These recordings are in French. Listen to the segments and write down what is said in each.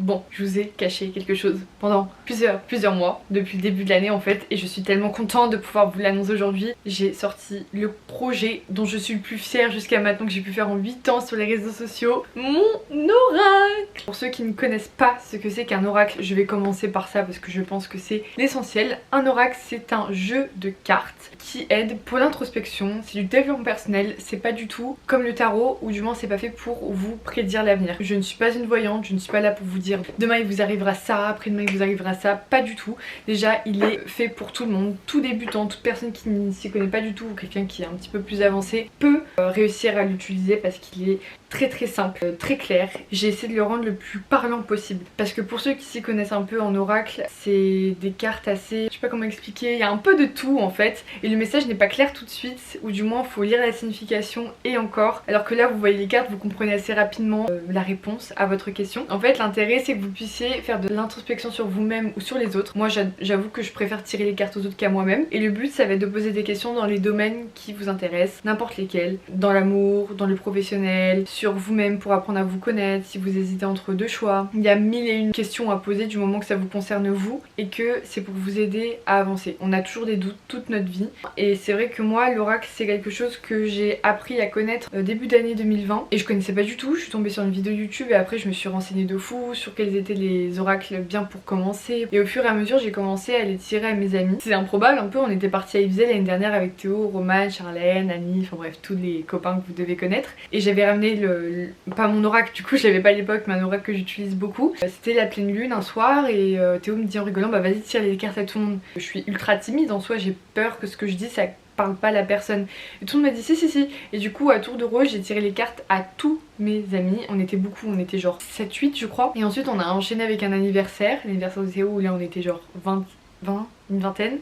Bon, je vous ai caché quelque chose pendant plusieurs mois, depuis le début de l'année en fait, et je suis tellement contente de pouvoir vous l'annoncer aujourd'hui. J'ai sorti le projet dont je suis le plus fière jusqu'à maintenant, que j'ai pu faire en 8 ans sur les réseaux sociaux, mon oracle. Pour ceux qui ne connaissent pas ce que c'est qu'un oracle, je vais commencer par ça parce que je pense que c'est l'essentiel. Un oracle, c'est un jeu de cartes qui aide pour l'introspection, c'est du développement personnel, c'est pas du tout comme le tarot, ou du moins c'est pas fait pour vous prédire l'avenir. Je ne suis pas une voyante, je ne suis pas là pour vous dire demain il vous arrivera ça, après-demain il vous arrivera ça, pas du tout. Déjà il est fait pour tout le monde, tout débutant, toute personne qui ne s'y connaît pas du tout ou quelqu'un qui est un petit peu plus avancé peut réussir à l'utiliser parce qu'il est très simple, très clair. J'ai essayé de le rendre le plus parlant possible parce que pour ceux qui s'y connaissent un peu en oracle, c'est des cartes assez, je sais pas comment expliquer, il y a un peu de tout en fait et le message n'est pas clair tout de suite, ou du moins faut lire la signification et encore, alors que là vous voyez les cartes, vous comprenez assez rapidement la réponse à votre question. En fait l'intérêt c'est que vous puissiez faire de l'introspection sur vous-même ou sur les autres. Moi j'avoue que je préfère tirer les cartes aux autres qu'à moi-même, et le but ça va être de poser des questions dans les domaines qui vous intéressent, n'importe lesquels, dans l'amour, dans le professionnel, sur vous-même pour apprendre à vous connaître, si vous hésitez entre deux choix. Il y a 1001 questions à poser du moment que ça vous concerne vous et que c'est pour vous aider à avancer. On a toujours des doutes toute notre vie et c'est vrai que moi l'oracle c'est quelque chose que j'ai appris à connaître début d'année 2020 et je connaissais pas du tout. Je suis tombée sur une vidéo YouTube et après je me suis renseignée de fou sur quels étaient les oracles bien pour commencer, et au fur et à mesure j'ai commencé à les tirer à mes amis. C'est improbable un peu, on était parti à Ibiza l'année dernière avec Théo, Roman, Charlène, Annie, enfin bref tous les copains que vous devez connaître, et j'avais ramené pas mon oracle, du coup je l'avais pas à l'époque, mais un oracle que j'utilise beaucoup. C'était la pleine lune un soir et Théo me dit en rigolant bah vas-y tire les cartes à tout le monde. Je suis ultra timide en soi, j'ai peur que ce que je dis ça parle pas à la personne, et tout le monde m'a dit si, et du coup à tour de rôle j'ai tiré les cartes à tous mes amis. On était beaucoup, on était genre 7-8 je crois, et ensuite on a enchaîné avec un anniversaire, l'anniversaire de Théo où là on était genre 20, une vingtaine.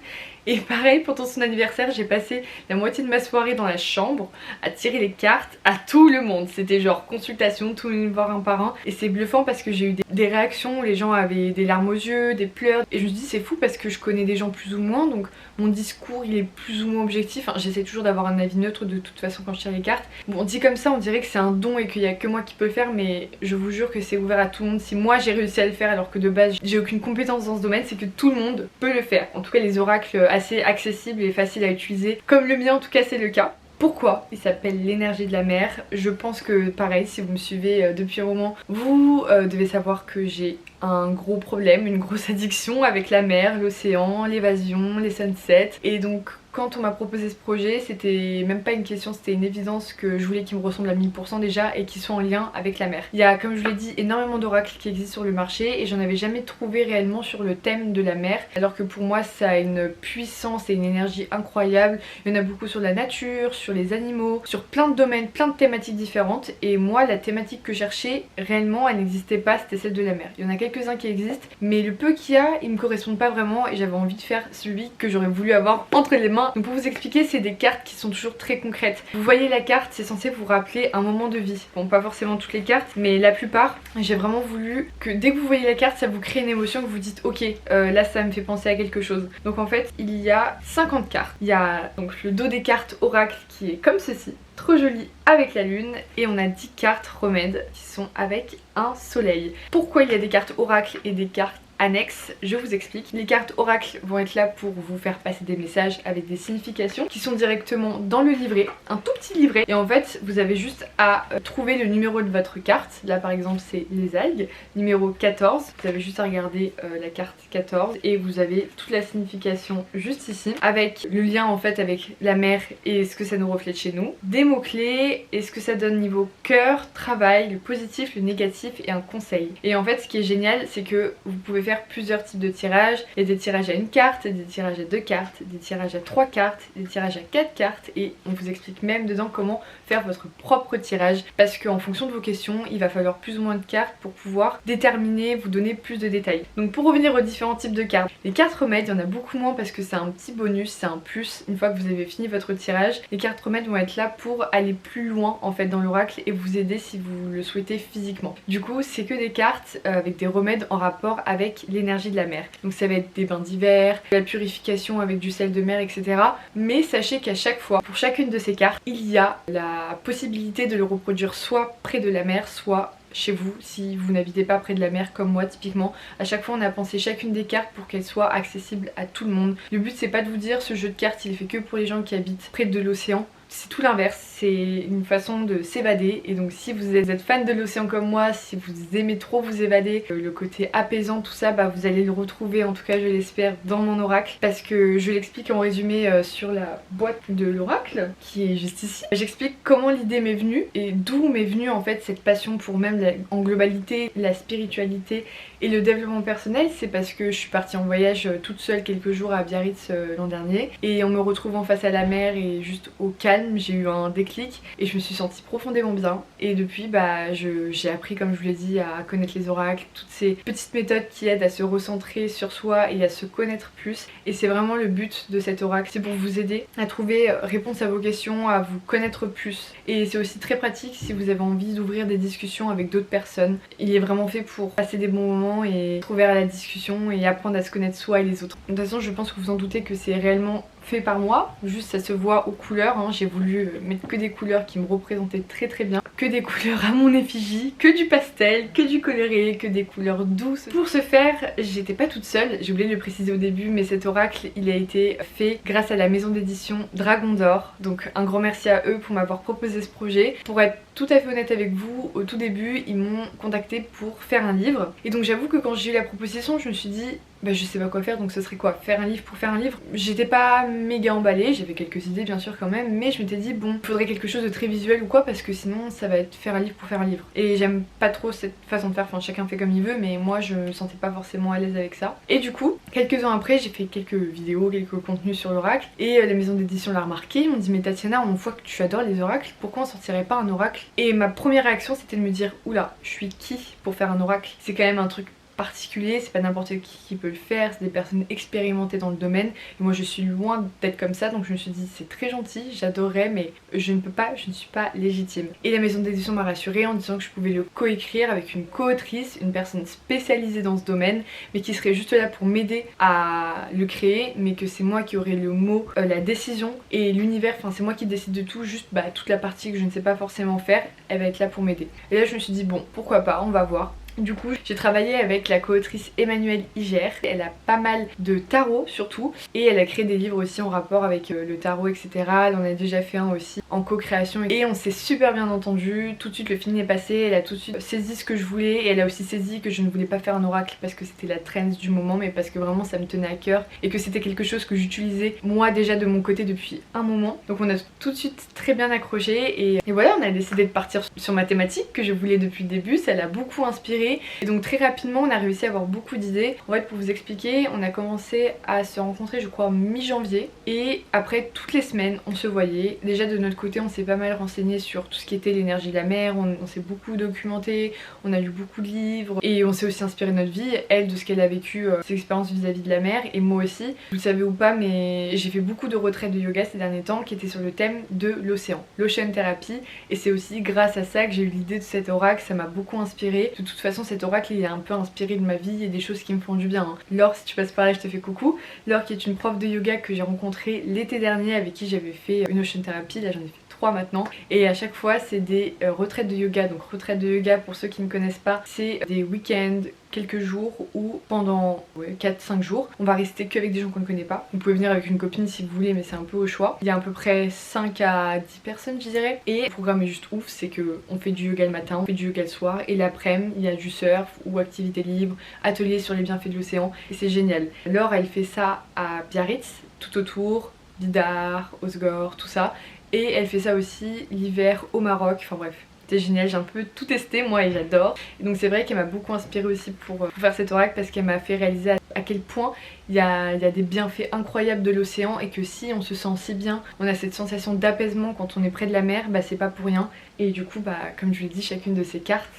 Et pareil, pendant son anniversaire, j'ai passé la moitié de ma soirée dans la chambre à tirer les cartes à tout le monde. C'était genre consultation, tout le monde voir un par un. Et c'est bluffant parce que j'ai eu des réactions, les gens avaient des larmes aux yeux, des pleurs. Et je me dis c'est fou parce que je connais des gens plus ou moins, donc mon discours il est plus ou moins objectif. Enfin, j'essaie toujours d'avoir un avis neutre de toute façon quand je tire les cartes. Bon, dit comme ça, on dirait que c'est un don et qu'il y a que moi qui peux le faire, mais je vous jure que c'est ouvert à tout le monde. Si moi j'ai réussi à le faire alors que de base j'ai aucune compétence dans ce domaine, c'est que tout le monde peut le faire. En tout cas les oracles assez accessibles et faciles à utiliser, comme le mien en tout cas c'est le cas. Pourquoi il s'appelle l'énergie de la mer? Je pense que pareil, si vous me suivez depuis un moment, vous devez savoir que j'ai un gros problème, une grosse addiction avec la mer, l'océan, l'évasion, les sunsets, et donc quand on m'a proposé ce projet, c'était même pas une question, c'était une évidence que je voulais qu'il me ressemble à 1000% déjà et qu'il soit en lien avec la mer. Il y a, comme je vous l'ai dit, énormément d'oracles qui existent sur le marché et j'en avais jamais trouvé réellement sur le thème de la mer, alors que pour moi ça a une puissance et une énergie incroyable. Il y en a beaucoup sur la nature, sur les animaux, sur plein de domaines, plein de thématiques différentes, et moi la thématique que je cherchais réellement elle n'existait pas, c'était celle de la mer. Il y en a quelques-uns qui existent, mais le peu qu'il y a, ils me correspondent pas vraiment et j'avais envie de faire celui que j'aurais voulu avoir entre les mains. Donc pour vous expliquer, c'est des cartes qui sont toujours très concrètes. Vous voyez la carte, c'est censé vous rappeler un moment de vie. Bon, pas forcément toutes les cartes, mais la plupart. J'ai vraiment voulu que dès que vous voyez la carte, ça vous crée une émotion, que vous dites ok, là ça me fait penser à quelque chose. Donc en fait, il y a 50 cartes. Il y a donc le dos des cartes oracle qui est comme ceci, trop joli avec la lune, et on a 10 cartes remèdes qui sont avec un soleil. Pourquoi il y a des cartes oracle et des cartes annexes, je vous explique. Les cartes oracle vont être là pour vous faire passer des messages avec des significations qui sont directement dans le livret, un tout petit livret, et en fait vous avez juste à trouver le numéro de votre carte. Là par exemple c'est les algues, numéro 14, vous avez juste à regarder la carte 14 et vous avez toute la signification juste ici, avec le lien en fait avec la mer et ce que ça nous reflète chez nous, des mots clés et ce que ça donne niveau cœur, travail, le positif, le négatif et un conseil. Et en fait ce qui est génial c'est que vous pouvez faire plusieurs types de tirages. Il y a des tirages à une carte, des tirages à 2 cartes, des tirages à 3 cartes, des tirages à 4 cartes, et on vous explique même dedans comment faire votre propre tirage, parce qu'en fonction de vos questions il va falloir plus ou moins de cartes pour pouvoir déterminer, vous donner plus de détails. Donc pour revenir aux différents types de cartes, les cartes remèdes il y en a beaucoup moins parce que c'est un petit bonus, c'est un plus une fois que vous avez fini votre tirage. Les cartes remèdes vont être là pour aller plus loin en fait dans l'oracle et vous aider si vous le souhaitez physiquement. Du coup c'est que des cartes avec des remèdes en rapport avec l'énergie de la mer. Donc ça va être des bains d'hiver, la purification avec du sel de mer, etc. Mais sachez qu'à chaque fois, pour chacune de ces cartes, il y a la possibilité de le reproduire soit près de la mer, soit chez vous si vous n'habitez pas près de la mer comme moi typiquement. À chaque fois on a pensé chacune des cartes pour qu'elles soient accessibles à tout le monde. Le but c'est pas de vous dire ce jeu de cartes il est fait que pour les gens qui habitent près de l'océan. C'est tout l'inverse, c'est une façon de s'évader et donc si vous êtes fan de l'océan comme moi, si vous aimez trop vous évader, le côté apaisant tout ça, bah vous allez le retrouver, en tout cas je l'espère, dans mon oracle parce que je l'explique en résumé sur la boîte de l'oracle qui est juste ici. J'explique comment l'idée m'est venue et d'où m'est venue en fait cette passion pour même en globalité la spiritualité et le développement personnel. C'est parce que je suis partie en voyage toute seule quelques jours à Biarritz l'an dernier et en me retrouvant face à la mer et juste au calme, j'ai eu un déclic et je me suis sentie profondément bien et depuis bah j'ai appris, comme je vous l'ai dit, à connaître les oracles, toutes ces petites méthodes qui aident à se recentrer sur soi et à se connaître plus, et c'est vraiment le but de cet oracle, c'est pour vous aider à trouver réponse à vos questions, à vous connaître plus, et c'est aussi très pratique si vous avez envie d'ouvrir des discussions avec d'autres personnes. Il est vraiment fait pour passer des bons moments et être ouvert à la discussion et apprendre à se connaître soi et les autres. De toute façon je pense que vous en doutez que c'est réellement fait par moi, juste ça se voit aux couleurs, hein. J'ai voulu mettre que des couleurs qui me représentaient très très bien, que des couleurs à mon effigie, que du pastel, que du coloré, que des couleurs douces. Pour ce faire, j'étais pas toute seule, j'ai oublié de le préciser au début, mais cet oracle il a été fait grâce à la maison d'édition Dragon d'Or, donc un grand merci à eux pour m'avoir proposé ce projet. Pour être tout à fait honnête avec vous, au tout début ils m'ont contacté pour faire un livre et donc j'avoue que quand j'ai eu la proposition je me suis dit bah je sais pas quoi faire, donc ce serait quoi, faire un livre pour faire un livre. J'étais pas méga emballée, j'avais quelques idées bien sûr quand même, mais je m'étais dit bon, faudrait quelque chose de très visuel ou quoi parce que sinon ça va être faire un livre pour faire un livre. Et j'aime pas trop cette façon de faire, enfin chacun fait comme il veut, mais moi je me sentais pas forcément à l'aise avec ça. Et du coup, quelques ans après j'ai fait quelques vidéos, quelques contenus sur l'oracle et la maison d'édition l'a remarqué, ils m'ont dit mais Tatiana, on voit que tu adores les oracles, pourquoi on sortirait pas un oracle? Et ma première réaction c'était de me dire oula, je suis qui pour faire un oracle? C'est quand même un truc particulier, c'est pas n'importe qui peut le faire, c'est des personnes expérimentées dans le domaine et moi je suis loin d'être comme ça, donc je me suis dit c'est très gentil, j'adorerais mais je ne peux pas, je ne suis pas légitime. Et la maison d'édition m'a rassurée en disant que je pouvais le coécrire avec une co-autrice, une personne spécialisée dans ce domaine mais qui serait juste là pour m'aider à le créer, mais que c'est moi qui aurais le mot, la décision et l'univers, enfin c'est moi qui décide de tout, juste bah toute la partie que je ne sais pas forcément faire, elle va être là pour m'aider. Et là je me suis dit bon pourquoi pas, on va voir. Du coup j'ai travaillé avec la co-autrice Emmanuelle Iger, elle a pas mal de tarot surtout et elle a créé des livres aussi en rapport avec le tarot etc. Elle en a déjà fait un aussi en co-création et on s'est super bien entendu, tout de suite le feeling est passé, elle a tout de suite saisi ce que je voulais et elle a aussi saisi que je ne voulais pas faire un oracle parce que c'était la trend du moment mais parce que vraiment ça me tenait à cœur et que c'était quelque chose que j'utilisais moi déjà de mon côté depuis un moment. Donc on a tout de suite très bien accroché et voilà, on a décidé de partir sur ma thématique que je voulais depuis le début, ça l'a beaucoup inspiré. Et donc très rapidement on a réussi à avoir beaucoup d'idées. En fait pour vous expliquer, on a commencé à se rencontrer je crois en mi-janvier et après toutes les semaines on se voyait. Déjà de notre côté on s'est pas mal renseigné sur tout ce qui était l'énergie de la mer, on s'est beaucoup documenté, on a lu beaucoup de livres et on s'est aussi inspiré de notre vie, elle de ce qu'elle a vécu, ses expériences vis-à-vis de la mer et moi aussi. Vous le savez ou pas mais j'ai fait beaucoup de retraites de yoga ces derniers temps qui étaient sur le thème de l'océan, l'ocean therapy, et c'est aussi grâce à ça que j'ai eu l'idée de cet oracle, ça m'a beaucoup inspiré. De toute façon cet oracle il est un peu inspiré de ma vie et des choses qui me font du bien, hein. Laure, si tu passes par là je te fais coucou. Laure qui est une prof de yoga que j'ai rencontrée l'été dernier avec qui j'avais fait une ocean therapy, là j'en ai fait 3 maintenant et à chaque fois c'est des retraites de yoga. Donc retraite de yoga pour ceux qui ne connaissent pas, c'est des week-ends, quelques jours où pendant 4-5 jours on va rester qu'avec des gens qu'on ne connaît pas. Vous pouvez venir avec une copine si vous voulez mais c'est un peu au choix. Il y a à peu près 5 à 10 personnes je dirais et le programme est juste ouf, c'est que on fait du yoga le matin, on fait du yoga le soir et l'après-midi il y a du surf ou activité libre, atelier sur les bienfaits de l'océan et c'est génial. Laure elle fait ça à Biarritz, tout autour, Bidart, Osgore, tout ça. Et elle fait ça aussi l'hiver au Maroc, enfin bref. C'était génial, j'ai un peu tout testé moi et j'adore. Et donc c'est vrai qu'elle m'a beaucoup inspirée aussi pour faire cet oracle parce qu'elle m'a fait réaliser à quel point il y a des bienfaits incroyables de l'océan et que si on se sent si bien, on a cette sensation d'apaisement quand on est près de la mer, bah c'est pas pour rien. Et du coup bah comme je l'ai dit, chacune de ces cartes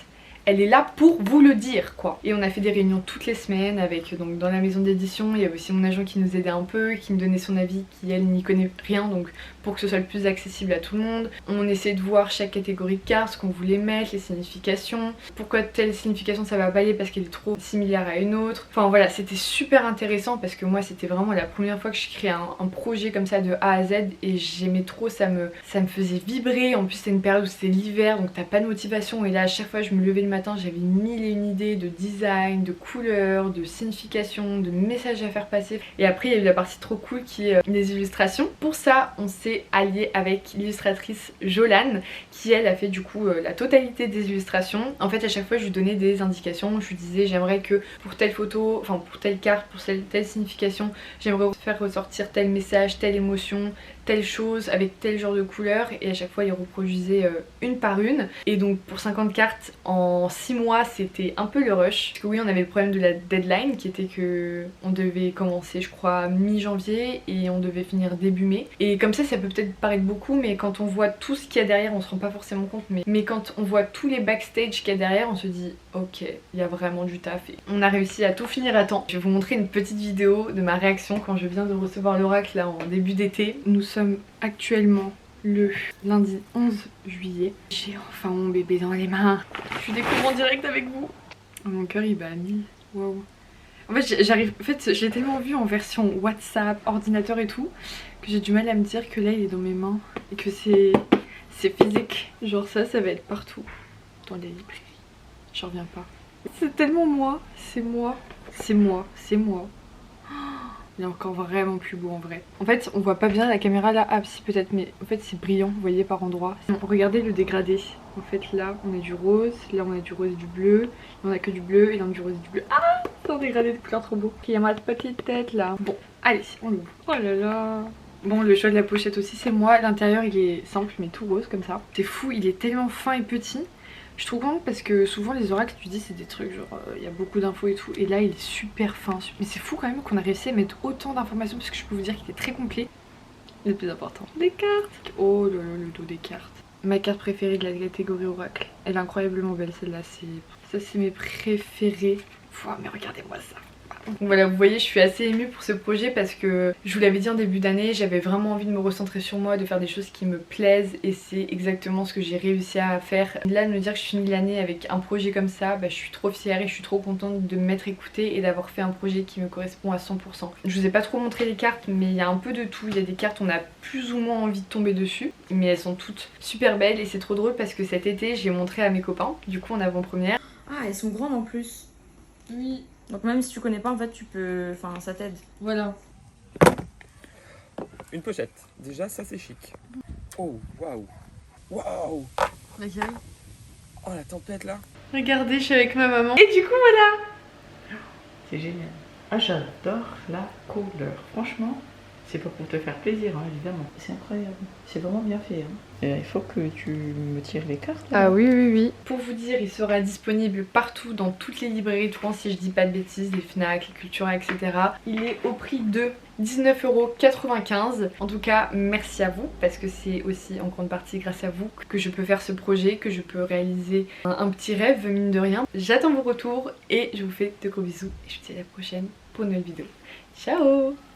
elle est là pour vous le dire quoi. Et on a fait des réunions toutes les semaines avec, donc dans la maison d'édition, il y avait aussi mon agent qui nous aidait un peu, qui me donnait son avis, qui elle n'y connaît rien, donc pour que ce soit le plus accessible à tout le monde. On essayait de voir chaque catégorie de cartes, ce qu'on voulait mettre, les significations, pourquoi telle signification ça va pas aller parce qu'elle est trop similaire à une autre. Enfin voilà, c'était super intéressant parce que moi c'était vraiment la première fois que je créais un projet comme ça de A à Z et j'aimais trop, ça me faisait vibrer. En plus c'était une période où c'était l'hiver donc t'as pas de motivation et là à chaque fois je me levais le matin matin j'avais mille et une idées de design, de couleurs, de signification, de messages à faire passer. Et après il y a eu la partie trop cool qui est les illustrations. Pour ça on s'est allié avec l'illustratrice Jolane qui elle a fait du coup la totalité des illustrations. En fait à chaque fois je lui donnais des indications, je lui disais j'aimerais que pour telle photo, enfin pour telle carte, pour telle signification, j'aimerais faire ressortir tel message, telle émotion, telle chose avec tel genre de couleur, et à chaque fois il reproduisait une par une. Et donc pour 50 cartes en 6 mois c'était un peu le rush, parce que oui on avait le problème de la deadline qui était que on devait commencer je crois mi-janvier et on devait finir début mai, et comme ça peut peut-être paraître beaucoup mais quand on voit tout ce qu'il y a derrière on se rend pas forcément compte, mais quand on voit tous les backstage qu'il y a derrière on se dit ok il y a vraiment du taf, et on a réussi à tout finir à temps. Je vais vous montrer une petite vidéo de ma réaction quand je viens de recevoir l'oracle là en début d'été. Nous sommes actuellement le lundi 11 juillet. J'ai enfin mon bébé dans les mains. Je découvre en direct avec vous. Mon cœur il bat à 1000. Waouh. En fait j'arrive, en fait je l'ai tellement vu en version WhatsApp, ordinateur et tout, que j'ai du mal à me dire que là il est dans mes mains et que c'est physique. Genre ça va être partout dans les librairies. J'en reviens pas. C'est tellement moi, c'est moi, c'est moi, c'est moi. Il est encore vraiment plus beau en vrai. En fait on voit pas bien la caméra là, ah si peut-être, mais en fait c'est brillant, vous voyez par endroits. Regardez le dégradé. En fait là on a du rose, là on a du rose et du bleu, là on a que du bleu et là on a du rose et du bleu. Ah c'est un dégradé de couleur trop beau. Il y a ma petite tête là. Bon allez on l'ouvre. Oh là là. Bon le choix de la pochette aussi c'est moi. L'intérieur il est simple mais tout rose comme ça. C'est fou, il est tellement fin et petit. Je trouve contente parce que souvent les oracles tu dis c'est des trucs genre il y a beaucoup d'infos et tout, et là il est super fin. Mais c'est fou quand même qu'on a réussi à mettre autant d'informations, parce que je peux vous dire qu'il est très complet. Le plus important, les cartes. Oh là là, le dos des cartes. Ma carte préférée de la catégorie oracle. Elle est incroyablement belle celle-là, ça c'est mes préférés. Mais regardez-moi ça. Donc voilà, vous voyez je suis assez émue pour ce projet parce que je vous l'avais dit en début d'année, j'avais vraiment envie de me recentrer sur moi, de faire des choses qui me plaisent, et c'est exactement ce que j'ai réussi à faire. Là de me dire que je finis l'année avec un projet comme ça, je suis trop fière et je suis trop contente de m'être écoutée et d'avoir fait un projet qui me correspond à 100%. Je vous ai pas trop montré les cartes mais il y a un peu de tout, il y a des cartes on a plus ou moins envie de tomber dessus, mais elles sont toutes super belles et c'est trop drôle parce que cet été j'ai montré à mes copains, du coup en avant-première. Ah elles sont grandes en plus. Oui. Donc même si tu connais pas en fait tu peux, enfin ça t'aide. Voilà. Une pochette, déjà ça c'est chic. Oh waouh. Waouh. Oh la tempête là. Regardez, je suis avec ma maman. Et du coup voilà. C'est génial. Ah j'adore la couleur. Franchement, c'est pas pour te faire plaisir hein, évidemment. C'est incroyable. C'est vraiment bien fait. Hein. Et il faut que tu me tires les cartes. Là. Ah oui oui oui. Pour vous dire, il sera disponible partout dans toutes les librairies de Rouen si je dis pas de bêtises, les Fnac, les Cultura, etc. Il est au prix de 19,95 €. En tout cas merci à vous parce que c'est aussi en grande partie grâce à vous que je peux faire ce projet, que je peux réaliser un petit rêve mine de rien. J'attends vos retours et je vous fais de gros bisous et je vous dis à la prochaine pour une nouvelle vidéo. Ciao.